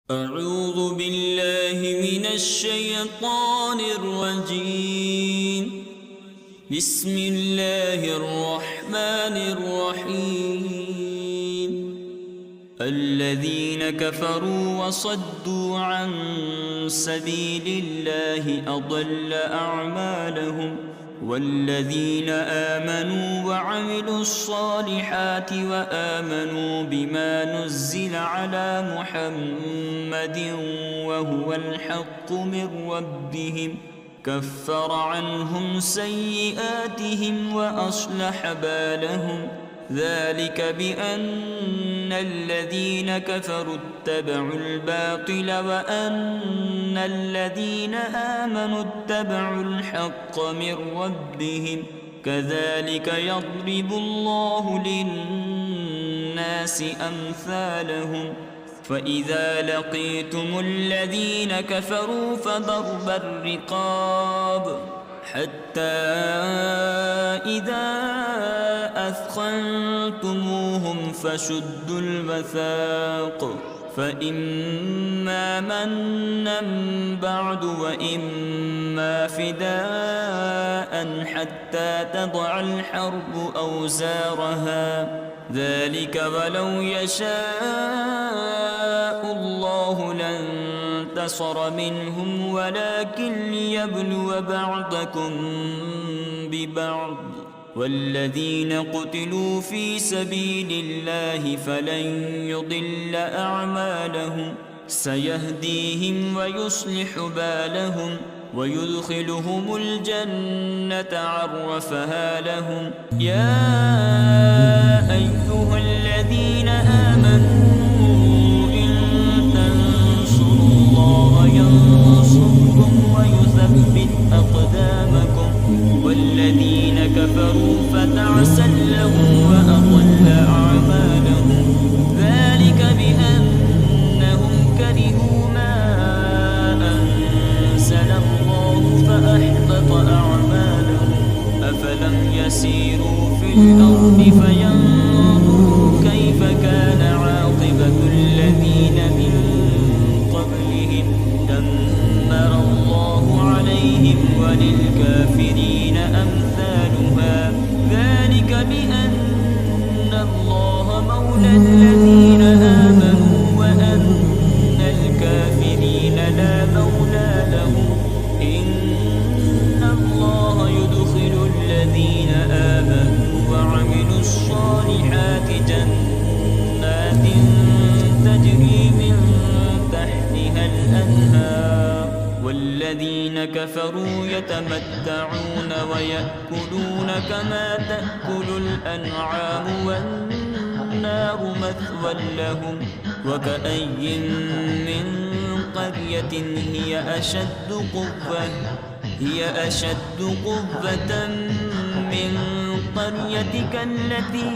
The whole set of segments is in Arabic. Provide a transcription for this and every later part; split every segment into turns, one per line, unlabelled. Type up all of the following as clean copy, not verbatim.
أعوذ بالله من الشيطان الرجيم. بسم الله الرحمن الرحيم. الذين كفروا وصدوا عن سبيل الله أضل أعمالهم، والذين آمنوا وعملوا الصالحات وآمنوا بما نزل على محمد وهو الحق من ربهم كفر عنهم سيئاتهم وأصلح بالهم. ذلك بأن الذين كفروا اتبعوا الباطل وأن الذين آمنوا اتبعوا الحق من ربهم. كذلك يضرب الله للناس أمثالهم. فإذا لقيتم الذين كفروا فضرب الرقاب حتى إذا أثخنتموهم فشدوا الوثاق، فإما منا بعد وإما فداء حتى تضع الحرب أوزارها. ذلك ولو يشاء الله لانتصر منهم ولكن ليبلو بعضكم ببعض. والذين قتلوا في سبيل الله فلن يضل أعمالهم، سيهديهم ويصلح بالهم ويدخلهم الجنة عرفها لهم. يا أيها الذين آمنوا إن تنصروا الله ينصركم ويثبت أقدامكم. والذين كفروا فتعسا لهم وأضل أعمالهم. ذلك بأنهم كرهوا ما أنزل الله فأحبط أعمالهم. أفلم يسيروا في الأرض فينظروا كيف كان عاقبة الذين من قبلهم دمر الله عليهم وللكافرين أمثالها. ذلك بأن الله مولى الذين آمنوا وأن الكافرين لا مولى لهم. إن الله يدخل الذين آمنوا وعملوا الصالحات جنات تجري من تحتها الأنهار. والذين كفروا يتمتعون ويأكلون كما تأكل الأنعام والنار مثوى لهم. وكأي من قرية هي أشد قوة من قريتك التي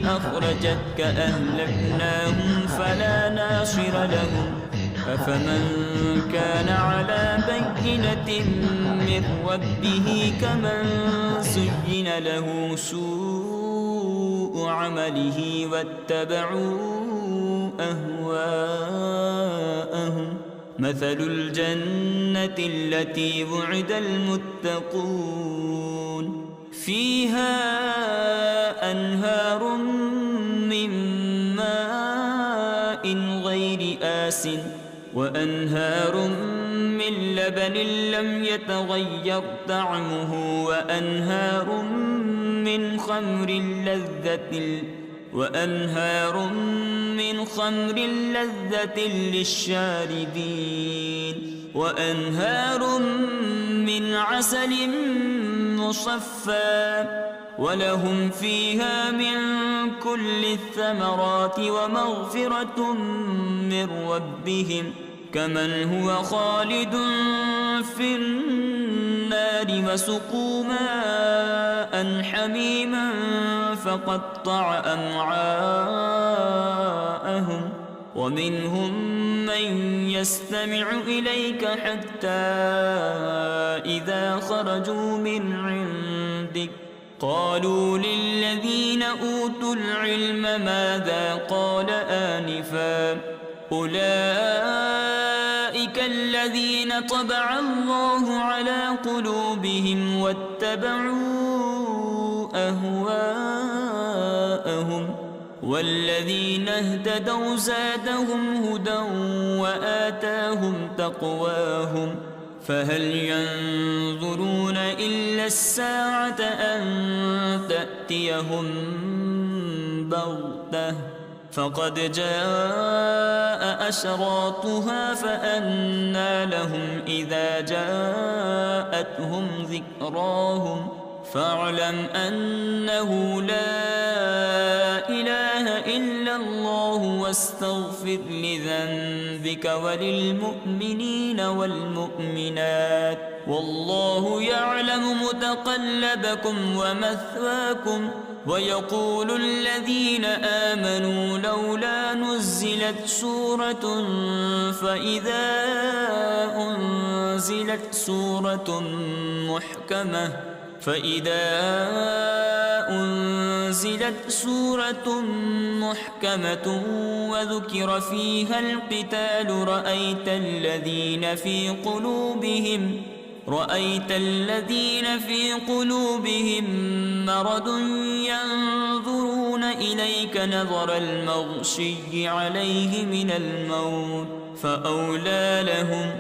أخرجتك أهلكناهم فلا ناصر لهم. أفمن كان على بينة من ربه كمن زين له سوء عمله واتبعوا أهواءهم. مثل الجنة التي وعد المتقون فيها أنهار من ماء غير آسٍ وأنهار من لبن لم يتغير طعمه وأنهار من خمر لذة للشاربين وأنهار من عسل مصفى ولهم فيها من كل الثمرات ومغفرة من ربهم كمن هو خالد في النار وسقوا ماء حميما فقطع أمعاءهم. ومنهم من يستمع إليك حتى إذا خرجوا من عندك قالوا للذين أوتوا العلم ماذا قال آنفا أولئك الذين طبع الله على قلوبهم واتبعوا أهواءهم والذين اهتدوا زادهم هدى وآتاهم تقواهم فهل ينظرون إلا الساعة أن تأتيهم بغتة فقد جاء أشراطها فأنى لهم إذا جاءتهم ذكراهم فاعلم أنه لا إله إلا الله واستغفر لذنبك وللمؤمنين والمؤمنات والله يعلم متقلبكم ومثواكم ويقول الذين آمنوا لولا نزلت سورة فإذا أنزلت سورة محكمة وذكر فيها القتال رأيت الذين في قلوبهم مرض ينظرون إليك نظر المغشي عليه من الموت فأولى لهم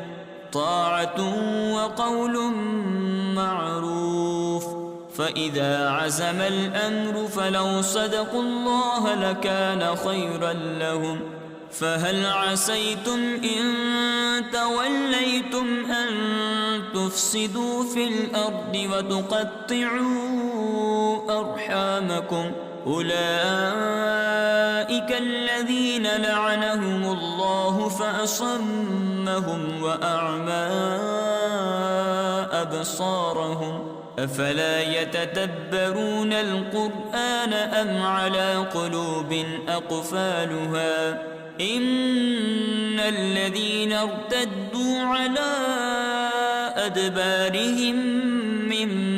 طاعة وقول معروف فإذا عزم الأمر فلو صدقوا الله لكان خيرا لهم فهل عسيتم إن توليتم أن تفسدوا في الأرض وتقطعوا أرحامكم أولئك الذين لعنهم الله فأصمهم وأعمى أبصارهم أفلا يتدبرون القرآن أم على قلوب أقفالها إن الذين ارتدوا على أدبارهم من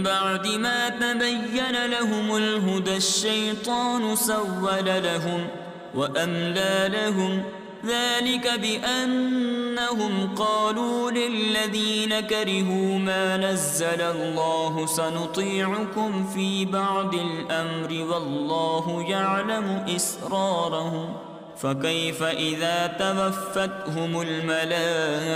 بعد ما تبين لهم الهدى الشيطان سول لهم وأملى لهم ذلك بأنهم قالوا للذين كرهوا ما نزل الله سنطيعكم في بعض الأمر والله يعلم إسرارهم فكيف إذا توفتهم الملائكة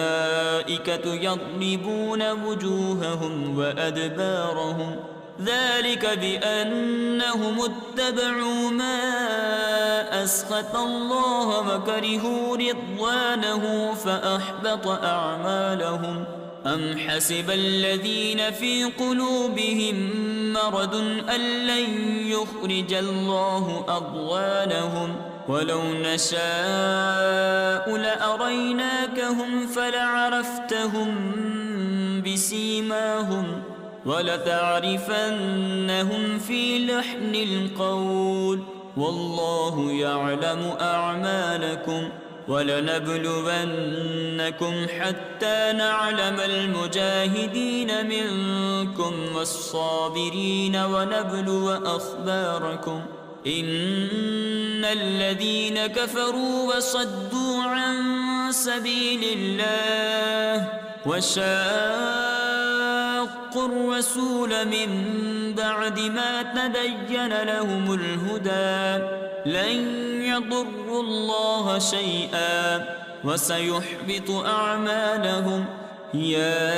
يضربون وجوههم وأدبارهم ذلك بأنهم اتبعوا ما أسخط الله وكرهوا رضوانه فأحبط أعمالهم أم حسب الذين في قلوبهم مرض أن لن يخرج الله أضغانهم ولو نشاء لأريناكهم فلعرفتهم بسيماهم ولتعرفنهم في لحن القول والله يعلم أعمالكم ولنبلونكم حتى نعلم المجاهدين منكم والصابرين ونبلو أخباركم إن الذين كفروا وصدوا عن سبيل الله وشاقوا الرسول من بعد ما تبين لهم الهدى لن يضروا الله شيئا وسيحبط أعمالهم يا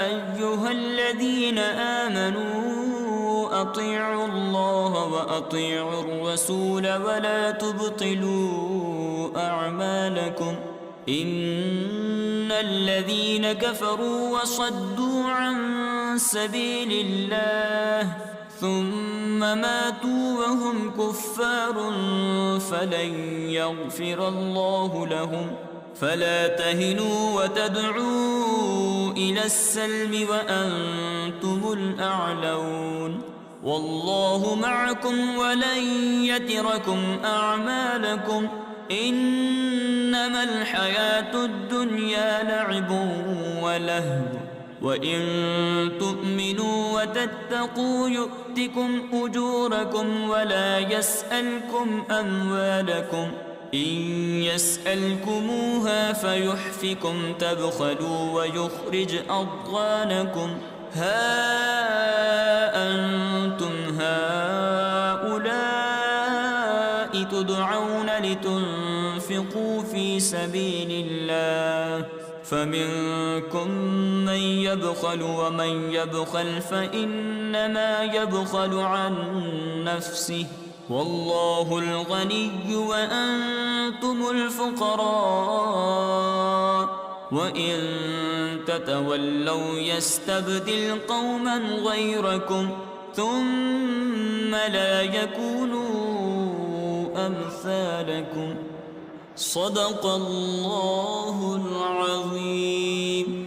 أيها الذين آمنوا أطيعوا الله وأطيعوا الرسول ولا تبطلوا أعمالكم إن الذين كفروا وصدوا عن سبيل الله ثم ماتوا وهم كفار فلن يغفر الله لهم فلا تهنوا وتدعوا إلى السلم وأنتم الأعلون والله معكم ولن يتركم أعمالكم إنما الحياة الدنيا لعب ولهو وإن تؤمنوا وتتقوا يؤتكم أجوركم ولا يسألكم أموالكم إن يسألكموها فيحفكم تبخلوا ويخرج أضغانكم ها أنتم هؤلاء تدعون لتنفقوا في سبيل الله فمنكم من يبخل ومن يبخل فإنما يبخل عن نفسه والله الغني وأنتم الفقراء وإن تتولوا يستبدل قوما غيركم ثم لا يكونوا أمثالكم صدق الله العظيم.